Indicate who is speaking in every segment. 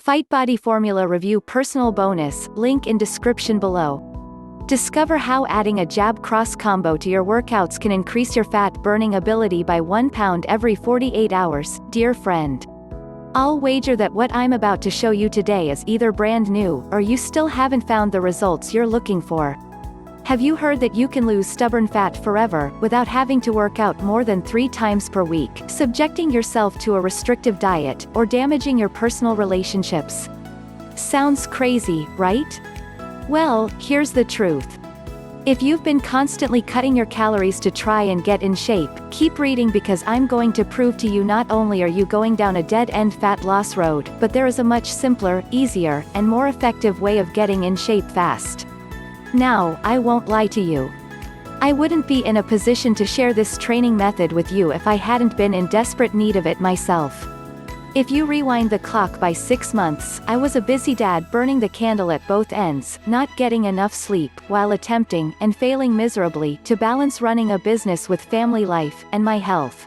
Speaker 1: FightBody Formula Review Personal Bonus, link in description below. Discover how adding a jab cross combo to your workouts can increase your fat burning ability by 1 pound every 48 hours, dear friend. I'll wager that what I'm about to show you today is either brand new, or you still haven't found the results you're looking for. Have you heard that you can lose stubborn fat forever, without having to work out more than 3 times per week, subjecting yourself to a restrictive diet, or damaging your personal relationships? Sounds crazy, right? Well, here's the truth. If you've been constantly cutting your calories to try and get in shape, keep reading because I'm going to prove to you not only are you going down a dead-end fat loss road, but there is a much simpler, easier, and more effective way of getting in shape fast. Now, I won't lie to you. I wouldn't be in a position to share this training method with you if I hadn't been in desperate need of it myself. If you rewind the clock by 6 months, I was a busy dad burning the candle at both ends, not getting enough sleep, while attempting, and failing miserably, to balance running a business with family life, and my health.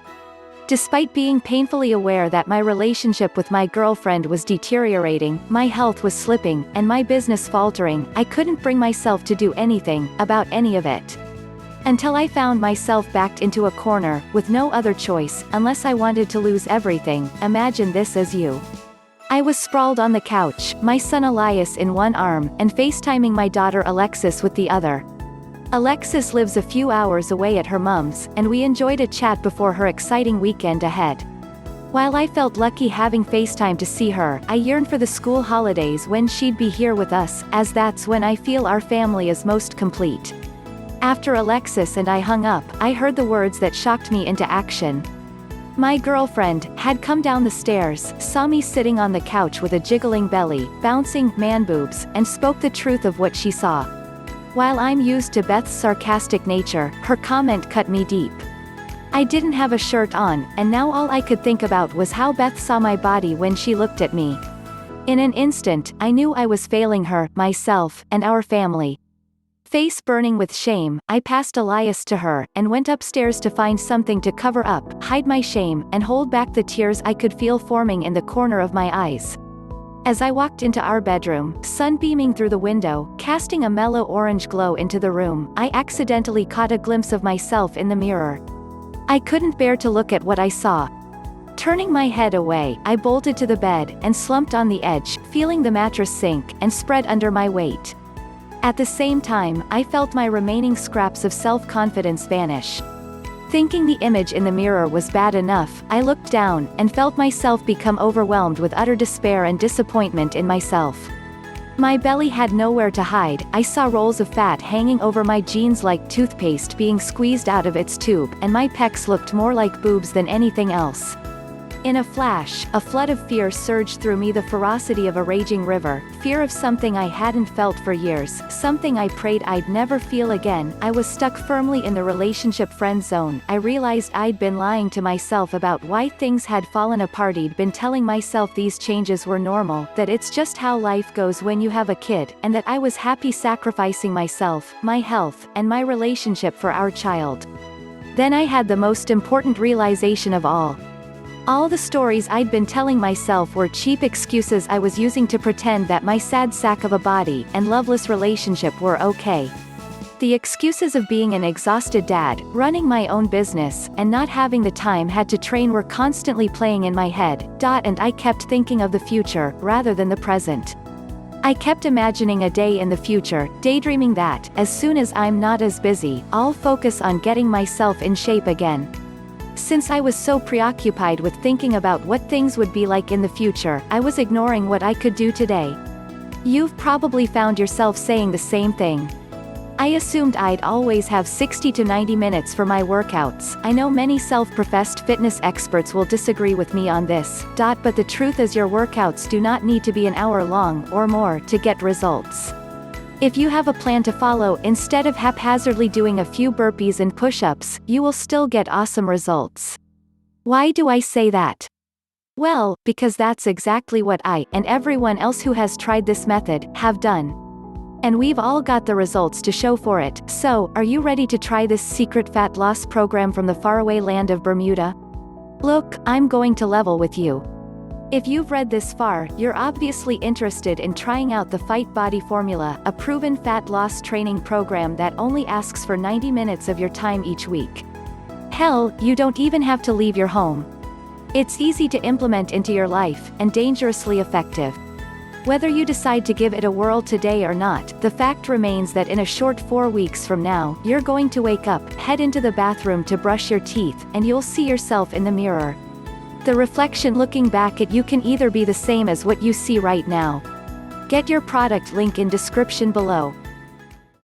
Speaker 1: Despite being painfully aware that my relationship with my girlfriend was deteriorating, my health was slipping, and my business faltering, I couldn't bring myself to do anything about any of it. Until I found myself backed into a corner, with no other choice, unless I wanted to lose everything. Imagine this as you. I was sprawled on the couch, my son Elias in one arm, and FaceTiming my daughter Alexis with the other. Alexis lives a few hours away at her mum's, and we enjoyed a chat before her exciting weekend ahead. While I felt lucky having FaceTime to see her, I yearned for the school holidays when she'd be here with us, as that's when I feel our family is most complete. After Alexis and I hung up, I heard the words that shocked me into action. My girlfriend had come down the stairs, saw me sitting on the couch with a jiggling belly, bouncing man boobs, and spoke the truth of what she saw. While I'm used to Beth's sarcastic nature, her comment cut me deep. I didn't have a shirt on, and now all I could think about was how Beth saw my body when she looked at me. In an instant, I knew I was failing her, myself, and our family. Face burning with shame, I passed Elias to her, and went upstairs to find something to cover up, hide my shame, and hold back the tears I could feel forming in the corner of my eyes. As I walked into our bedroom, sun beaming through the window, casting a mellow orange glow into the room, I accidentally caught a glimpse of myself in the mirror. I couldn't bear to look at what I saw. Turning my head away, I bolted to the bed, and slumped on the edge, feeling the mattress sink, and spread under my weight. At the same time, I felt my remaining scraps of self-confidence vanish. Thinking the image in the mirror was bad enough, I looked down, and felt myself become overwhelmed with utter despair and disappointment in myself. My belly had nowhere to hide, I saw rolls of fat hanging over my jeans like toothpaste being squeezed out of its tube, and my pecs looked more like boobs than anything else. In a flash, a flood of fear surged through me, the ferocity of a raging river, fear of something I hadn't felt for years, something I prayed I'd never feel again. I was stuck firmly in the relationship friend zone. I realized I'd been lying to myself about why things had fallen apart. I'd been telling myself these changes were normal, that it's just how life goes when you have a kid, and that I was happy sacrificing myself, my health, and my relationship for our child. Then I had the most important realization of all. All the stories I'd been telling myself were cheap excuses I was using to pretend that my sad sack of a body and loveless relationship were okay. The excuses of being an exhausted dad, running my own business, and not having the time had to train were constantly playing in my head, and I kept thinking of the future, rather than the present. I kept imagining a day in the future, daydreaming that, as soon as I'm not as busy, I'll focus on getting myself in shape again. Since I was so preoccupied with thinking about what things would be like in the future, I was ignoring what I could do today. You've probably found yourself saying the same thing. I assumed I'd always have 60 to 90 minutes for my workouts. I know many self-professed fitness experts will disagree with me on this, but the truth is your workouts do not need to be an hour long, or more, to get results. If you have a plan to follow, instead of haphazardly doing a few burpees and push-ups, you will still get awesome results. Why do I say that? Well, because that's exactly what I, and everyone else who has tried this method, have done. And we've all got the results to show for it. So, are you ready to try this secret fat loss program from the faraway land of Bermuda? Look, I'm going to level with you. If you've read this far, you're obviously interested in trying out the FightBody formula, a proven fat loss training program that only asks for 90 minutes of your time each week. Hell, you don't even have to leave your home. It's easy to implement into your life, and dangerously effective. Whether you decide to give it a whirl today or not, the fact remains that in a short 4 weeks from now, you're going to wake up, head into the bathroom to brush your teeth, and you'll see yourself in the mirror. The reflection looking back at you can either be the same as what you see right now. Get your product link in description below.